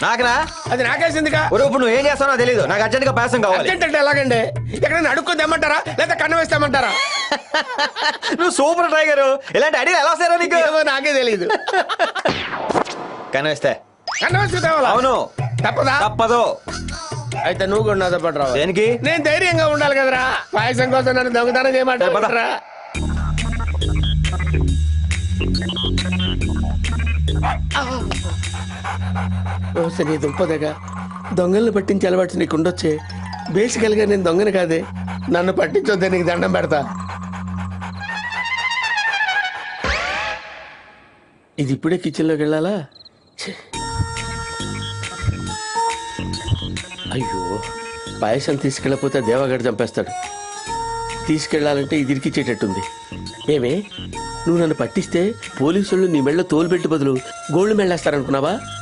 నాకురా? అది నాకేసిందిగా. ఒరే ఇప్పుడు నువ్వు ఏం చేస్తావో తెలీదు, నాకు అర్జెంట్ గా పాయసం కావాలి. అర్జెంట్ అంటే ఎలాగండి? ఎక్కడైనా అడుక్కొని తెమ్మంటారా లేదా కన్ను వేస్తామంటారా? నువ్వు సూపర్ టైగర్, ఇలాంటి ఐడియా ఎలా వస్తారో నీకు? ఏమో నాకే తెలియదు. కనిపిస్తే కన్ను వేస్తే తేవాలా? అవును. తప్పదా? తప్పదు. అయితే నువ్వు కూడా నాతో పాటు రావాలి. దేనికి? నేను ధైర్యంగా ఉండాలి కదరా. పాయసం కోసం నన్ను దొంగతనం చేయమంటారా? నీ దుంపదగా దొంగల్ని పట్టించి అలవాటు నీకు ఉండొచ్చే. బేసికల్ గా నేను దొంగని కాదే. నన్ను పట్టించొద్దే, నీకు దండం పెడతా. ఇది ఇప్పుడే కిచెన్లోకి వెళ్ళాలా? ఛే. అయ్యో, పాయసం తీసుకెళ్ళకపోతే దేవగడ చంపేస్తాడు. తీసుకెళ్లాలంటే ఇది ఇరికిచ్చేటట్టుంది. ఏమే, నువ్వు నన్ను పట్టిస్తే పోలీసులు నీ మెళ్ళ తోలు పెట్టి బదులు గోల్డ్ మెళ్ళేస్తారనుకున్నావా?